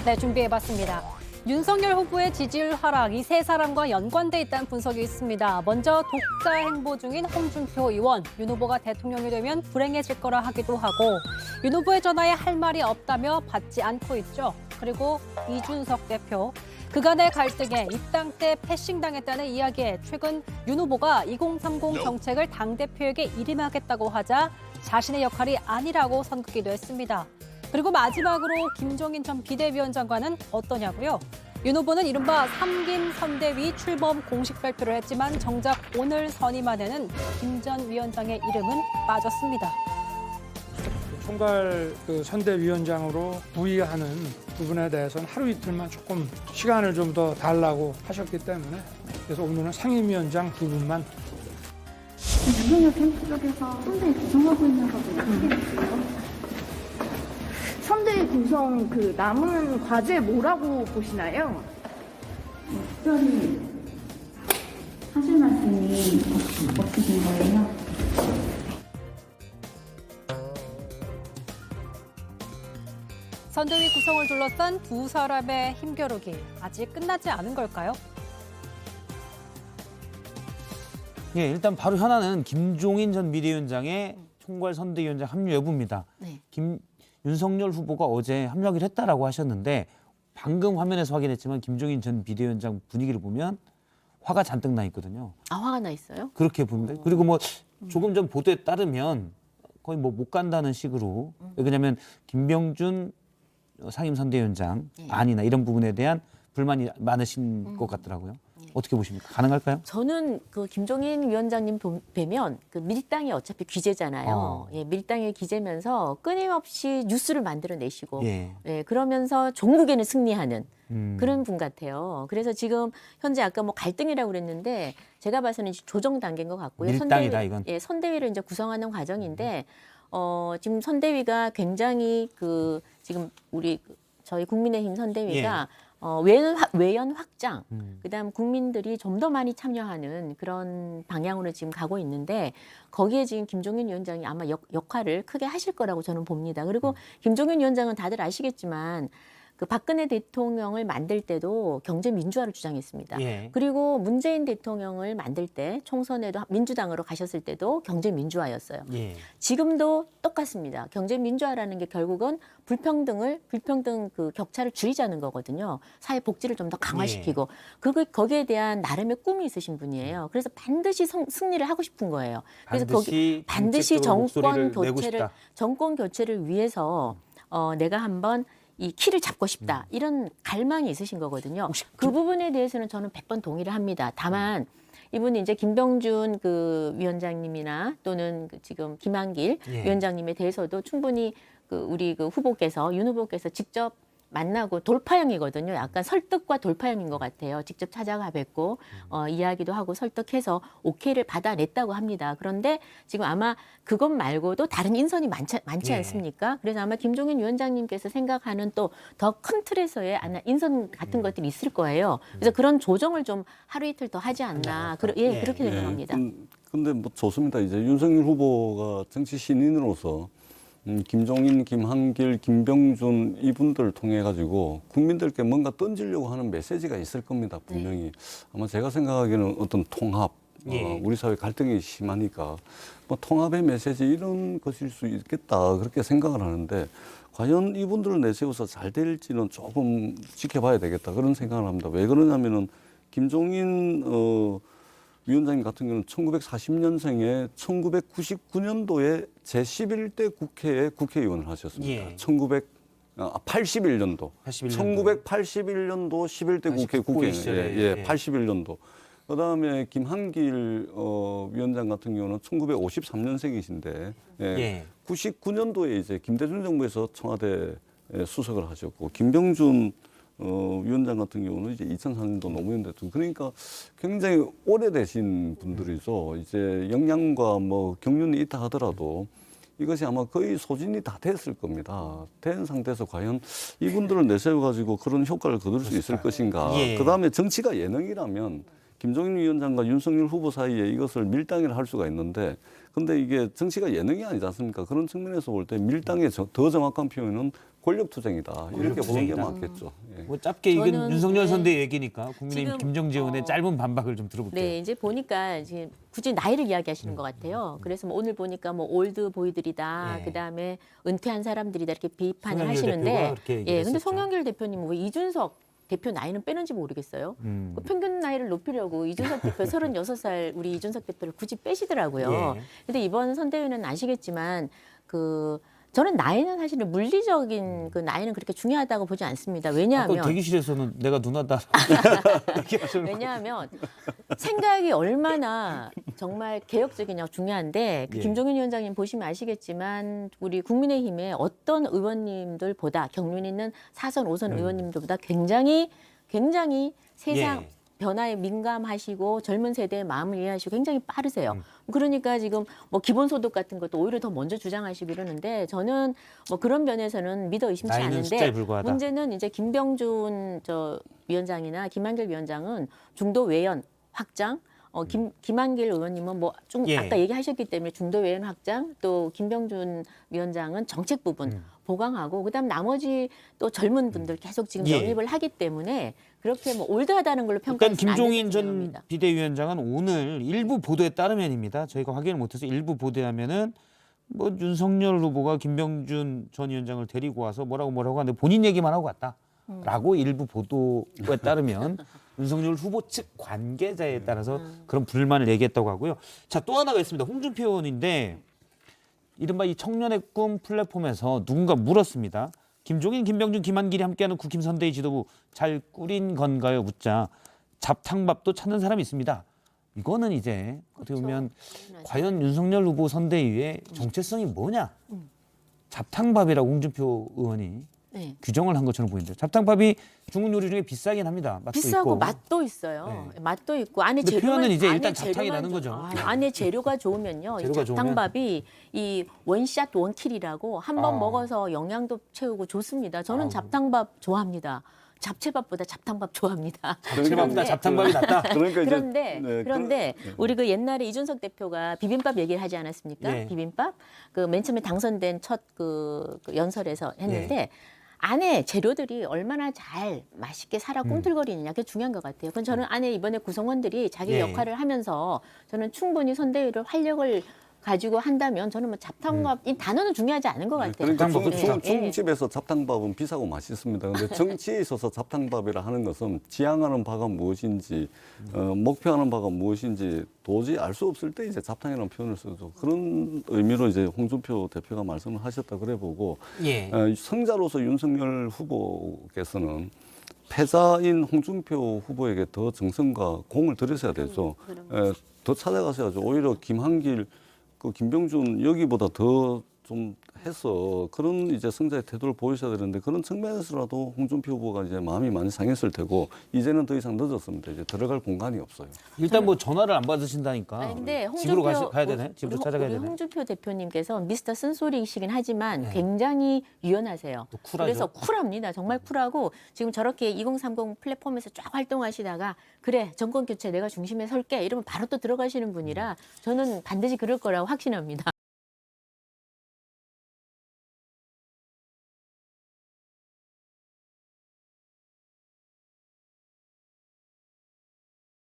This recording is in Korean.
네, 준비해봤습니다. 윤석열 후보의 지지율 하락, 이 세 사람과 연관돼 있다는 분석이 있습니다. 먼저 독자 행보 중인 홍준표 의원, 윤 후보가 대통령이 되면 불행해질 거라 하기도 하고 윤 후보의 전화에 할 말이 없다며 받지 않고 있죠. 그리고 이준석 대표, 그간의 갈등에 입당 때 패싱당했다는 이야기에 최근 윤 후보가 2030 정책을 당대표에게 일임하겠다고 하자 자신의 역할이 아니라고 선긋기도 했습니다. 그리고 마지막으로 김종인 전 비대위원장과는 어떠냐고요? 윤 후보는 이른바 삼김 선대위 출범 공식 발표를 했지만 정작 오늘 선임안에는 김 전 위원장의 이름은 빠졌습니다. 총괄 선대위원장으로 부의하는 부분에 대해서는 하루 이틀만 조금 시간을 좀 더 달라고 하셨기 때문에 그래서 오늘은 상임위원장 두 분만. 윤석열 캠프 쪽에서 선대위 구성하고 있는 것을 어떻게 보세요? 선대위 구성 그 남은 과제 뭐라고 보시나요? 특별히 하실 말씀이 없으신 거예요? 선대위 구성을 둘러싼 두 사람의 힘겨루기 아직 끝나지 않은 걸까요? 예, 일단 바로 현안은 김종인 전 비대위원장의 총괄 선대위원장 합류 여부입니다. 네. 윤석열 후보가 어제 합류하기로 했다라고 하셨는데 방금 화면에서 확인했지만 김종인 전 비대위원장 분위기를 보면 화가 잔뜩 나 있거든요. 아, 화가 나 있어요? 그렇게 봅니다. 그리고 뭐 조금 전 보도에 따르면 거의 뭐 못 간다는 식으로 왜냐하면 김병준 상임선대위원장 예. 안이나 이런 부분에 대한 불만이 많으신 것 같더라고요. 어떻게 보십니까? 가능할까요? 저는 그 김종인 위원장님 뵈면 그 밀당이 어차피 기재잖아요. 예, 밀당이 기재면서 끊임없이 뉴스를 만들어내시고 예, 그러면서 종국에는 승리하는 그런 분 같아요. 그래서 지금 현재 아까 뭐 갈등이라고 그랬는데 제가 봐서는 조정 단계인 것 같고요. 밀당이다, 이건. 예, 선대위를 이제 구성하는 과정인데 지금 선대위가 굉장히 그 지금 우리 저희 국민의힘 선대위가 외연 확장, 그다음 국민들이 좀 더 많이 참여하는 그런 방향으로 지금 가고 있는데 거기에 지금 김종인 위원장이 아마 역할을 크게 하실 거라고 저는 봅니다. 그리고 김종인 위원장은 다들 아시겠지만 그 박근혜 대통령을 만들 때도 경제 민주화를 주장했습니다. 예. 그리고 문재인 대통령을 만들 때 총선에도 민주당으로 가셨을 때도 경제 민주화였어요. 예. 지금도 똑같습니다. 경제 민주화라는 게 결국은 불평등 그 격차를 줄이자는 거거든요. 사회 복지를 좀 더 강화시키고 거기에 대한 나름의 꿈이 있으신 분이에요. 그래서 반드시 승리를 하고 싶은 거예요. 그래서 반드시 정권 교체를 위해서 내가 한번 이 키를 잡고 싶다. 이런 갈망이 있으신 거거든요. 그 부분에 대해서는 저는 100번 동의를 합니다. 다만 이분이 이제 김병준 그 위원장님이나 또는 그 지금 김한길 위원장님에 대해서도 충분히 그 우리 그 후보께서 윤 후보께서 직접 만나고 돌파형이거든요. 약간 설득과 돌파형인 것 같아요. 직접 찾아가 뵙고 이야기도 하고 설득해서 오케이를 받아냈다고 합니다. 그런데 지금 아마 그것 말고도 다른 인선이 많지 않습니까? 그래서 아마 김종인 위원장님께서 생각하는 또 더 큰 틀에서의 인선 같은 것들이 있을 거예요. 그래서 그런 조정을 좀 하루 이틀 더 하지 않나. 그렇게 생각합니다. 근데 뭐 좋습니다. 이제 윤석열 후보가 정치 신인으로서 김종인, 김한길, 김병준 이분들을 통해 가지고 국민들께 뭔가 던지려고 하는 메시지가 있을 겁니다. 분명히. 아마 제가 생각하기에는 어떤 통합, 우리 사회 갈등이 심하니까 뭐 통합의 메시지 이런 것일 수 있겠다 그렇게 생각을 하는데 과연 이분들을 내세워서 잘 될지는 조금 지켜봐야 되겠다 그런 생각을 합니다. 왜 그러냐면은 김종인 위원장님 같은 경우는 1940년생에 1999년도에 제11대 국회에 국회의원을 하셨습니다. 81년도. 1981년도 11대 국회 국회의원. 81년도. 그다음에 김한길 위원장 같은 경우는 1953년생이신데 99년도에 이제 김대중 정부에서 청와대 수석을 하셨고 김병준 위원장 같은 경우는 이제 2004년도 노무현 대통령 그러니까 굉장히 오래되신 분들이죠. 이제 역량과 뭐 경륜이 있다 하더라도 이것이 아마 거의 소진이 다 됐을 겁니다. 된 상태에서 과연 이분들을 내세워 가지고 그런 효과를 거둘 수 있을 것인가. 그다음에 정치가 예능이라면 김종인 위원장과 윤석열 후보 사이에 이것을 밀당을 할 수가 있는데 근데 이게 정치가 예능이 아니지 않습니까? 그런 측면에서 볼 때 밀당의 더 정확한 표현은 권력투쟁이다. 이렇게 보는 게 권력투쟁이다. 맞겠죠. 예. 뭐 짧게 이건 저는, 윤석열 네. 선대 얘기니까 국민의힘 지금, 김정재 의원의 짧은 반박을 좀 들어볼게요. 네, 이제 보니까 지금 굳이 나이를 이야기하시는 것 같아요. 그래서 뭐 오늘 보니까 뭐 올드 보이들이다, 예. 그다음에 은퇴한 사람들이다 이렇게 비판을 송영길 대표가 하시는데, 그렇게 얘기를 예, 근데 했었죠. 송영길 대표님 왜 이준석 대표 나이는 빼는지 모르겠어요. 그 평균 나이를 높이려고 이준석 대표 36살 우리 이준석 대표를 굳이 빼시더라고요. 예. 근데 이번 선대위는 아시겠지만 저는 나이는 사실은 물리적인 그 나이는 그렇게 중요하다고 보지 않습니다. 아까 왜냐하면 대기실에서는 내가 누나다. 왜냐하면 생각이 얼마나 정말 개혁적이냐 중요한데 예. 김종인 위원장님 보시면 아시겠지만 우리 국민의힘의 어떤 의원님들보다 경륜 있는 4선, 5선 의원님들보다 굉장히 세상 예. 변화에 민감하시고 젊은 세대의 마음을 이해하시고 굉장히 빠르세요. 그러니까 지금 뭐 기본소득 같은 것도 오히려 더 먼저 주장하시고 이러는데 저는 뭐 그런 면에서는 믿어 의심치 나이는 않은데 숫자에 불과하다. 문제는 이제 김병준 위원장이나 김한길 위원장은 중도 외연 확장, 김한길 의원님은 뭐 좀 예. 아까 얘기하셨기 때문에 중도 외연 확장, 또 김병준 위원장은 정책 부분 보강하고 그다음 나머지 또 젊은 분들 계속 지금 예. 영입을 하기 때문에 그렇게 뭐 올드하다는 걸로 일단 평가하시면 김종인 전 생각합니다. 비대위원장은 오늘 일부 보도에 따르면입니다. 저희가 확인을 못해서 일부 보도하면은 뭐 윤석열 후보가 김병준 전 위원장을 데리고 와서 뭐라고 하는데 본인 얘기만 하고 갔다라고 일부 보도에 따르면 윤석열 후보 측 관계자에 따라서 그런 불만을 얘기했다고 하고요. 자, 또 하나가 있습니다. 홍준표 의원인데 이른바 이 청년의 꿈 플랫폼에서 누군가 물었습니다. 김종인, 김병준, 김한길이 함께하는 국힘 선대위 지도부 잘 꾸린 건가요? 묻자 잡탕밥도 찾는 사람이 있습니다. 이거는 이제 어떻게 보면 과연 윤석열 후보 선대위의 정체성이 뭐냐? 잡탕밥이라고 홍준표 의원이 네. 규정을 한 것처럼 보이는데 잡탕밥이 중국 요리 중에 비싸긴 합니다. 맛도 비싸고 있고. 맛도 있어요. 네. 맛도 있고 안에 근데 재료만 표현은 이제 안에 일단 잡탕이라는 재료만 거죠. 안에 재료가 좋으면요. 이 재료가 좋으면. 잡탕밥이 이 원샷 원킬이라고 한 번 아. 먹어서 영양도 채우고 좋습니다. 저는 아우. 잡탕밥 좋아합니다. 잡채밥보다 잡탕밥 좋아합니다. 잡채밥보다 잡탕밥이 낫다. 그러니까 이제 그런데 우리 그 옛날에 이준석 대표가 비빔밥 얘기를 하지 않았습니까? 네. 비빔밥 그 맨 처음에 당선된 첫 그 연설에서 했는데 안에 재료들이 얼마나 잘 맛있게 살아 꿈틀거리느냐 그게 중요한 것 같아요. 그건 저는 안에 이번에 구성원들이 자기 예. 역할을 하면서 저는 충분히 선대위를 활력을 가지고 한다면 저는 뭐 잡탕밥 이 단어는 중요하지 않은 것 같아요. 그러니까 잡탕밥도 좋다. 중집에서 잡탕밥은 비싸고 맛있습니다. 근데 정치에 있어서 잡탕밥이라 하는 것은 지향하는 바가 무엇인지 목표하는 바가 무엇인지 도저히 알 수 없을 때 이제 잡탕이라는 표현을 쓰죠. 그런 의미로 이제 홍준표 대표가 말씀을 하셨다 그래 보고 예. 성자로서 윤석열 후보께서는 패자인 홍준표 후보에게 더 정성과 공을 들이셔야 되죠. 더 찾아가셔야죠. 오히려 김한길 김병준 여기보다 더 좀 해서 그런 이제 성자의 태도를 보이셔야 되는데 그런 측면에서라도 홍준표 후보가 이제 마음이 많이 상했을 테고 이제는 더 이상 늦었습니다. 이제 들어갈 공간이 없어요. 일단 뭐 전화를 안 받으신다니까. 아니, 근데 집으로 홍준표 가야 되네. 집으로 찾아가야 우리 되네. 홍준표 대표님께서 미스터 쓴소리이시긴 하지만 네. 굉장히 유연하세요. 또 쿨하죠. 그래서 쿨합니다. 정말 쿨하고 지금 저렇게 2030 플랫폼에서 쫙 활동하시다가 그래 정권 교체 내가 중심에 설게 이러면 바로 또 들어가시는 분이라 저는 반드시 그럴 거라고 확신합니다.